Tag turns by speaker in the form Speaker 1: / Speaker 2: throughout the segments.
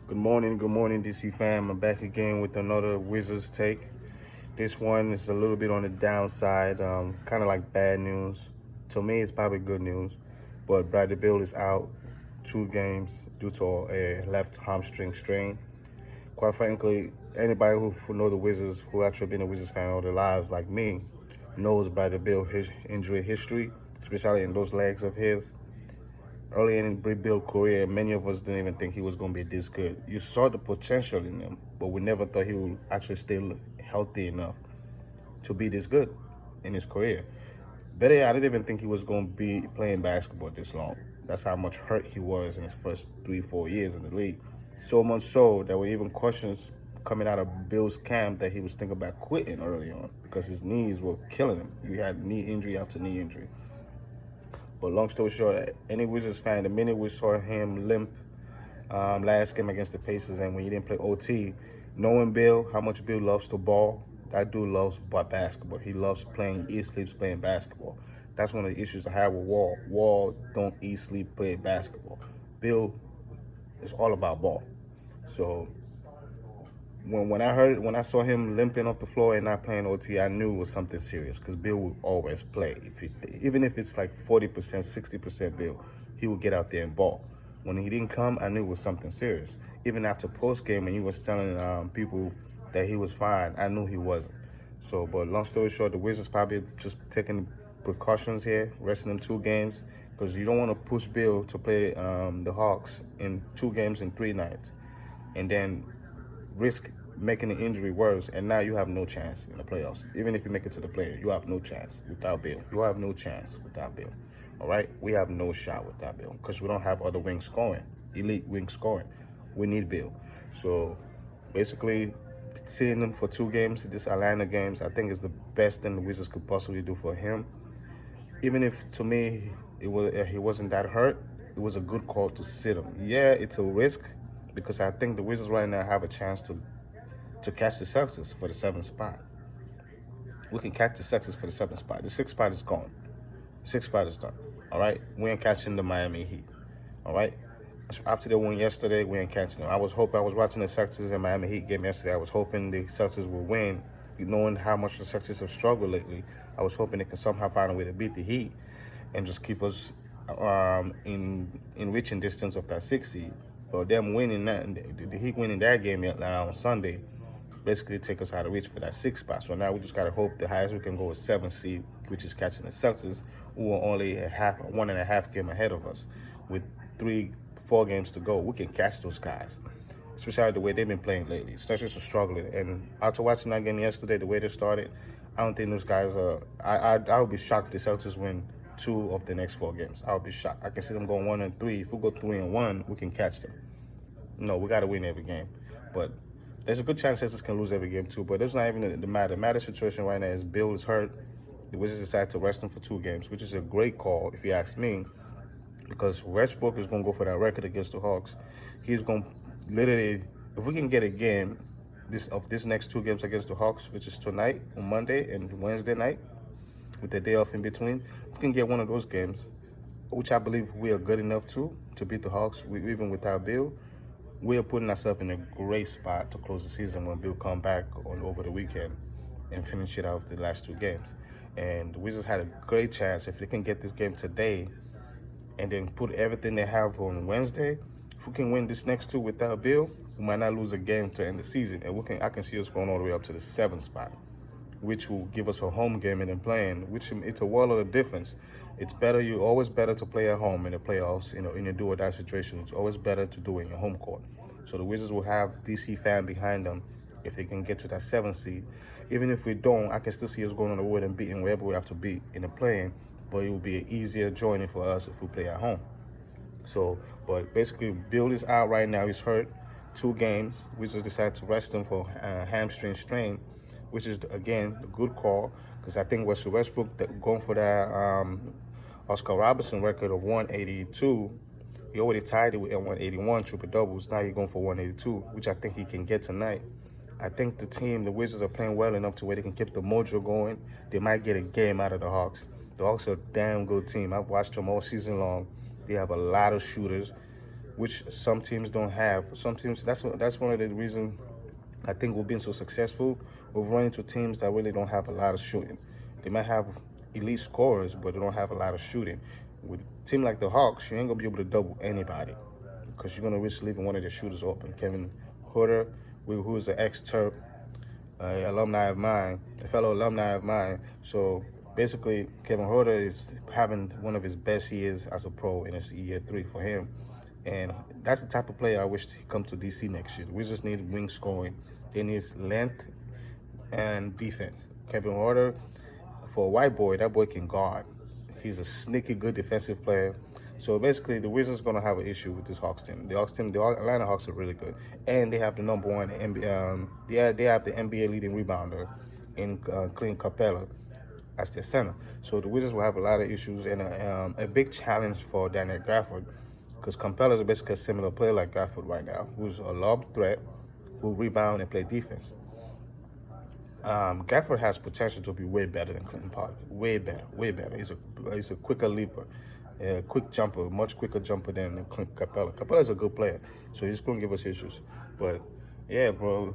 Speaker 1: Good morning, DC fam. I'm back again with another Wizards take. This one is a little bit on the downside, kind of like bad news. To me, it's probably good news, but Bradley Beal is out 2 games due to a left hamstring strain. Quite frankly, anybody who know the Wizards, who actually been a Wizards fan all their lives, like me, knows Bradley Beal his injury history, especially in those legs of his. Early in Bradley career, many of us didn't even think he was going to be this good. You saw the potential in him, but we never thought he would actually stay healthy enough to be this good in his career. Better yet, I didn't even think he was going to be playing basketball this long. That's how much hurt he was in his first 3-4 years in the league. So much so that were even questions coming out of Bill's camp that he was thinking about quitting early on because his knees were killing him. He had knee injury after knee injury. But long story short, any Wizards fan, the minute we saw him limp last game against the Pacers and when he didn't play OT, knowing Bill, how much Bill loves to ball, that dude loves basketball. He loves playing, eat, sleeps playing basketball. That's one of the issues I have with Wall. Wall don't eat, sleep, play basketball. Bill is all about ball. So when I saw him limping off the floor and not playing OT, I knew it was something serious because Bill would always play. Even if it's like 40%, 60% Bill, he would get out there and ball. When he didn't come, I knew it was something serious. Even after post game, when he was telling people that he was fine, I knew he wasn't. So, but long story short, the Wizards probably just taking precautions here, resting him 2 games because you don't want to push Bill to play the Hawks in 2 games in 3 nights, and then risk making the injury worse, and now you have no chance in the playoffs. Even if you make it to the playoffs, you have no chance without Bill. You have no chance without Bill. All right? We have no shot without Bill because we don't have other wing scoring, elite wing scoring. We need Bill. So basically, seeing him for 2 games, this Atlanta games, I think is the best thing the Wizards could possibly do for him. Even if to me he wasn't that hurt, it was a good call to sit him. Yeah, it's a risk because I think the Wizards right now have a chance to catch the Celtics for the 7th spot. We can catch the Celtics for the 7th spot. The 6th spot is gone. The 6th spot is done. All right? We ain't catching the Miami Heat. All right? After they won yesterday, we ain't catching them. I was watching the Celtics and Miami Heat game yesterday. I was hoping the Celtics would win. Knowing how much the Celtics have struggled lately, I was hoping they could somehow find a way to beat the Heat and just keep us in reaching distance of that 6th seed. But them winning that, the Heat winning that game on Sunday, basically take us out of reach for that 6th spot. So now we just gotta hope the highest we can go is 7th seed, which is catching the Celtics, who are only 1.5 game ahead of us, with 3-4 games to go. We can catch those guys, especially the way they've been playing lately. Celtics are struggling, and after watching that game yesterday, the way they started, I don't think those guys are. I would be shocked if the Celtics win 2 of the next 4 games. I would be shocked. I can see them going 1-3. If we go 3-1, we can catch them. No, we got to win every game, but there's a good chance Celtics can lose every game too. But that's not even the matter. The matter situation right now is Bill is hurt. The Wizards decided to rest him for 2 games, which is a great call if you ask me, because Westbrook is going to go for that record against the Hawks. He's going to literally, if we can get a game this next 2 games against the Hawks, which is tonight on Monday and Wednesday night, with the day off in between, if we can get one of those games, which I believe we are good enough to beat the Hawks, even without Bill, we are putting ourselves in a great spot to close the season when Bill come back over the weekend and finish it out with the last 2 games. And the Wizards had a great chance if they can get this game today and then put everything they have on Wednesday. If we can win this next 2 without Bill, we might not lose a game to end the season. And I can see us going all the way up to the 7th spot, which will give us a home game and then playing, which it's a world of a difference. It's better, you're always better to play at home in the playoffs, in a do or die situation. It's always better to do it in your home court. So the Wizards will have DC fan behind them if they can get to that 7th seed. Even if we don't, I can still see us going on the road and beating wherever we have to beat in the playing, but it will be an easier joining for us if we play at home. So, but basically, Bill is out right now. He's hurt 2 games. We just decided to rest him for hamstring strain, which is, again, a good call because I think Russell Westbrook going for that Oscar Robertson record of 182. He already tied it with 181 triple doubles. Now he's going for 182, which I think he can get tonight. I think the Wizards are playing well enough to where they can keep the mojo going. They might get a game out of the Hawks. The Hawks are a damn good team. I've watched them all season long. They have a lot of shooters. which some teams don't have. Some teams, that's one of the reasons I think we've been so successful. We've run into teams that really don't have a lot of shooting. They might have elite scorers, but they don't have a lot of shooting. With a team like the Hawks, you ain't gonna be able to double anybody because you're gonna risk leaving one of their shooters open. Kevin Huerter, who's an ex-Terp, alumni of mine, a fellow alumni of mine. So basically, Kevin Huerter is having one of his best years as a pro, and it's year 3 for him. And that's the type of player I wish he come to DC next year. The Wizards need wing scoring. They need length and defense. Kevin Huerter, for a white boy, that boy can guard. He's a sneaky good defensive player. So basically, the Wizards going to have an issue with this Hawks team. The Atlanta Hawks are really good, and they have the number one NBA. They have the NBA leading rebounder in Clint Capella as their center. So the Wizards will have a lot of issues and a big challenge for Daniel Gafford, because Capella is basically a similar player like Gafford right now, who's a lob threat, who rebound and play defense. Gafford has potential to be way better than Clinton Parker. Way better, way better. He's a quicker leaper, a quick jumper, much quicker jumper than Clint Capella. Capella's a good player, so he's going to give us issues. But yeah, bro,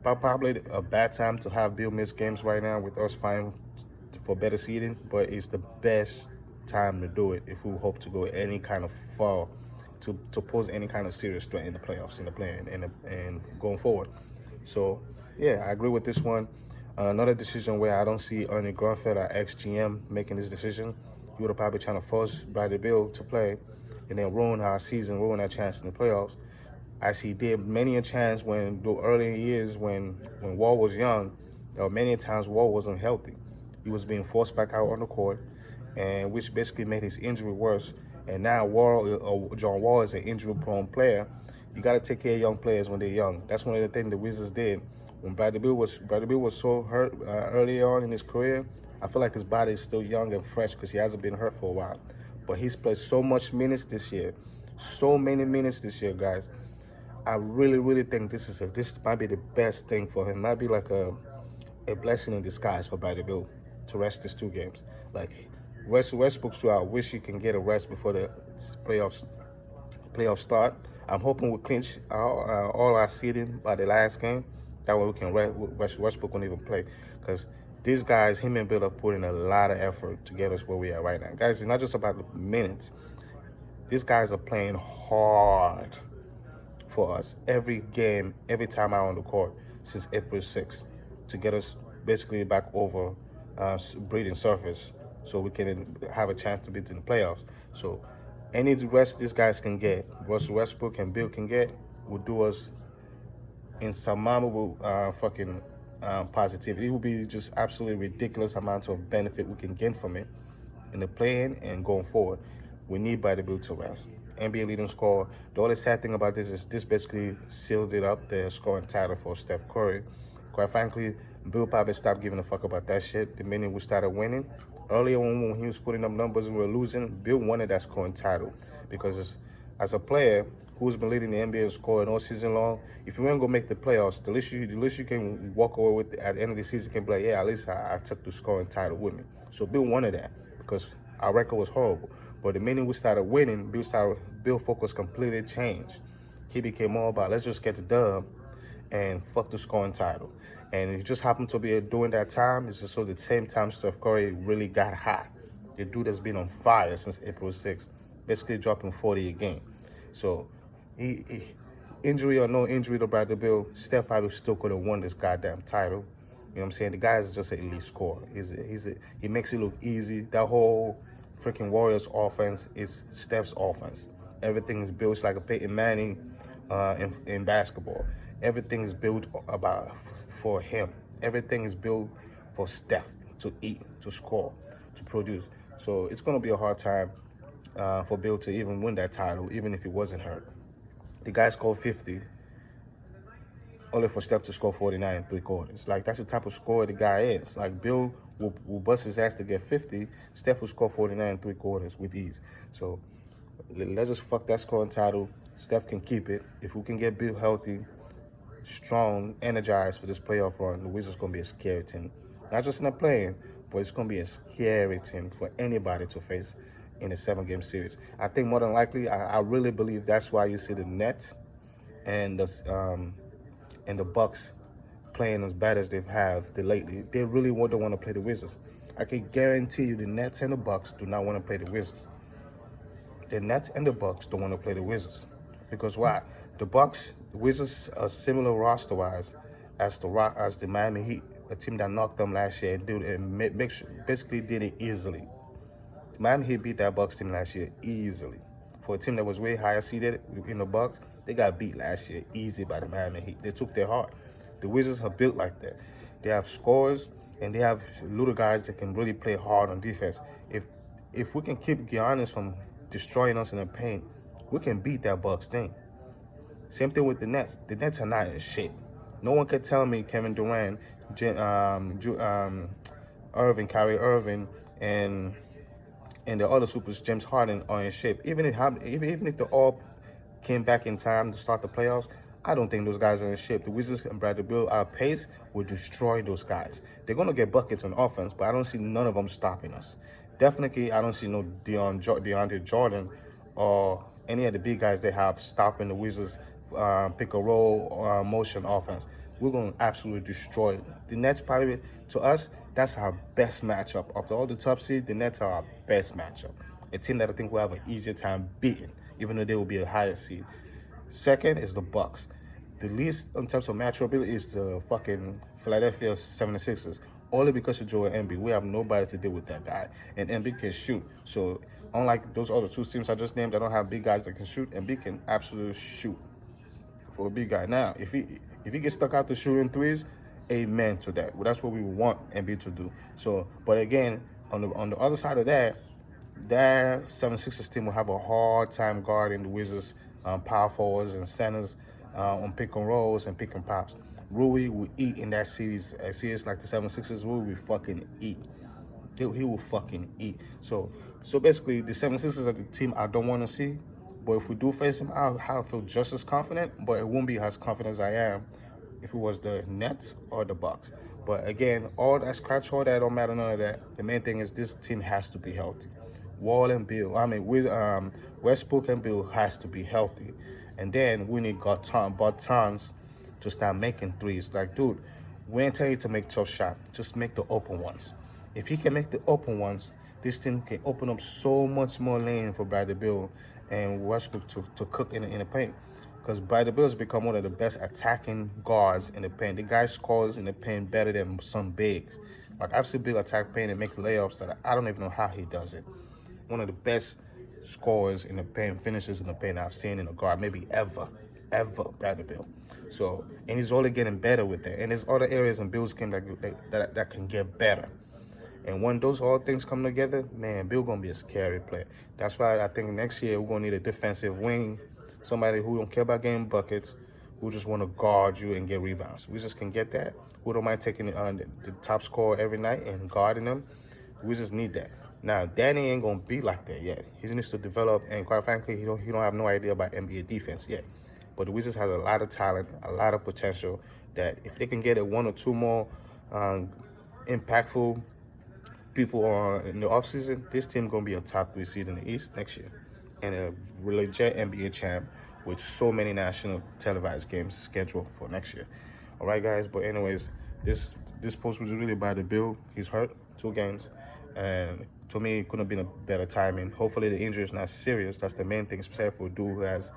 Speaker 1: probably a bad time to have Bill miss games right now with us fighting for better seeding, but it's the best time to do it if we hope to go any kind of far to pose any kind of serious threat in the playoffs, in the play and going forward. So yeah, I agree with this one. Another decision where I don't see Ernie Grunfeld, our ex-GM, making this decision. He would have probably trying to force Bradley Beal to play and then ruin our season, ruin our chance in the playoffs. As he did many a chance when the early years when Wall was young, there were many times Wall wasn't healthy. He was being forced back out on the court, and which basically made his injury worse. And now John Wall is an injury-prone player. You got to take care of young players when they're young. That's one of the things the Wizards did. When Bradley Beal was so hurt early on in his career, I feel like his body is still young and fresh because he hasn't been hurt for a while. But he's played so much minutes this year, so many minutes this year, guys. I really, really think this might be the best thing for him. Might be like a blessing in disguise for Bradley Beal to rest these 2 games. Like Russell Westbrook, so I wish he can get a rest before the playoffs start. I'm hoping we'll clinch all our seeding by the last game. That way we can Westbrook won't even play, because these guys, him and Bill, are putting a lot of effort to get us where we are right now. Guys, it's not just about the minutes. These guys are playing hard for us every game, every time out on the court since April 6th to get us basically back over breathing surface so we can have a chance to be in the playoffs. So any rest these guys can get, Russell Westbrook and Bill can get, will do us insurmountable positivity. It will be just absolutely ridiculous amount of benefit we can gain from it in the playing and going forward. We need Bradley Beal to rest. NBA leading scorer. The only sad thing about this is this basically sealed it up, the scoring title for Steph Curry. Quite frankly, Bill probably stopped giving a fuck about that shit the minute we started winning. Earlier when he was putting up numbers and we were losing, Bill wanted that scoring title because as a player who's been leading the NBA in scoring all season long, if you ain't gonna make the playoffs, the least you can walk away with at the end of the season can be like, yeah, at least I took the scoring title with me. So Bill wanted that because our record was horrible. But the minute we started winning, Bill focus completely changed. He became all about, let's just get the dub and fuck the scoring title. And it just happened to be during that time. It's just so the same time Steph Curry really got hot. The dude has been on fire since April 6th, basically dropping 40 a game. So injury or no injury to Bradley Beal, Steph probably still could have won this goddamn title. You know what I'm saying? The guy is just an elite scorer. He makes it look easy. That whole freaking Warriors offense is Steph's offense. Everything is built like a Peyton Manning in basketball. Everything is built for him. Everything is built for Steph to eat, to score, to produce. So it's going to be a hard time for Bill to even win that title, even if he wasn't hurt. The guy scored 50, only for Steph to score 49 in 3 quarters. Like, that's the type of scorer the guy is. Like, Bill will bust his ass to get 50. Steph will score 49 in 3 quarters with ease. So let's just fuck that scoring title. Steph can keep it. If we can get Bill healthy, strong, energized for this playoff run, the Wizards going to be a scary team. Not just in the playing, but it's going to be a scary team for anybody to face. in a 7-game series. I think more than likely, I really believe that's why you see the Nets and the Bucks playing as bad as they've had lately. They really don't want to play the Wizards. I can guarantee you the Nets and the Bucks do not want to play the Wizards. The Nets and the Bucks don't want to play the Wizards. Because why? The Wizards are similar roster-wise as the Miami Heat, a team that knocked them last year and basically did it easily. The Miami Heat beat that Bucks team last year easily. For a team that was way higher seeded in the Bucks, they got beat last year easy by the Miami Heat. They took their heart. The Wizards are built like that. They have scorers and they have little guys that can really play hard on defense. If we can keep Giannis from destroying us in the paint, we can beat that Bucks team. Same thing with the Nets. The Nets are not in shape. No one can tell me Kevin Durant, Irving, Kyrie Irving, and the other supers, James Harden, are in shape. Even if they all came back in time to start the playoffs, I don't think those guys are in shape. The Wizards and Bradley Beal, our pace will destroy those guys. They're going to get buckets on offense, but I don't see none of them stopping us. Definitely, I don't see no DeAndre Jordan or any of the big guys they have stopping the Wizards pick and roll motion offense. We're going to absolutely destroy it. The Nets, probably, to us, that's our best matchup. After all the top seed, the Nets are our best matchup. A team that I think will have an easier time beating, even though they will be a higher seed. Second is the Bucks. The least in terms of matchup is the fucking Philadelphia 76ers. Only because of Joel Embiid. We have nobody to deal with that guy. And Embiid can shoot. So unlike those other two teams I just named that don't have big guys that can shoot, Embiid can absolutely shoot for a big guy. Now, if he gets stuck out to shooting threes, amen to that. Well, that's what we want Embiid to do. So, but again, on the other side of that 76ers team will have a hard time guarding the Wizards power forwards and centers on pick and rolls and pick and pops. Rui will eat in that series. A series like the 76ers, Rui will fucking eat. He will fucking eat. So basically, the 76ers are the team I don't want to see. But if we do face them, I'll feel just as confident. But it won't be as confident as I am if it was the Nets or the Bucks. But again, all that scratch, all that don't matter, none of that. The main thing is this team has to be healthy. Wall and Bill, Westbrook and Bill has to be healthy. And then we need Bertans to start making threes. Like, dude, we ain't telling you to make tough shots. Just make the open ones. If he can make the open ones, this team can open up so much more lane for Bradley Beal and Westbrook to cook in the paint. Because Bradley Beal has become one of the best attacking guards in the paint. The guy scores in the paint better than some bigs. Like, I've seen Bill attack paint and make layups that I don't even know how he does it. One of the best scorers in the paint, finishers in the paint I've seen in a guard, maybe ever, Bradley Beal. So, and he's only getting better with that. And there's other areas in Bill's game that can get better. And when those all things come together, man, Bill gonna be a scary player. That's why I think next year we're gonna need a defensive wing, somebody who don't care about getting buckets, who just want to guard you and get rebounds. We just can get that. Who don't mind taking the top scorer every night and guarding them. We just need that. Now, Danny ain't gonna be like that yet. He needs to develop, and quite frankly, he don't have no idea about NBA defense yet. But the Wizards have a lot of talent, a lot of potential. That if they can get one or two more impactful people in the offseason, this team gonna be a top 3 seed in the East next year, and a legit NBA champ with so many national televised games scheduled for next year. All right, guys. But anyways, this post was really by the Bill. He's hurt 2 games, and to me, it couldn't have been a better timing. Hopefully, the injury is not serious. That's the main thing, especially for a dude who has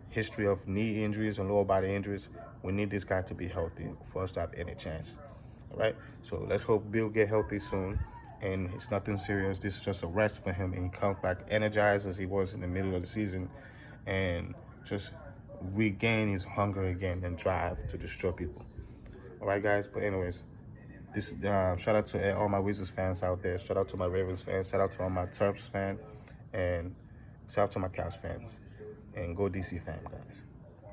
Speaker 1: history of knee injuries and lower body injuries. We need this guy to be healthy for us to have any chance. All right. So let's hope Bill get healthy soon. And it's nothing serious. This is just a rest for him, and he comes back energized as he was in the middle of the season, and just regain his hunger again and drive to destroy people. All right, guys. But anyways, this shout out to all my Wizards fans out there. Shout out to my Ravens fans. Shout out to all my Terps fans, and shout out to my Cavs fans. And go DC fam, guys.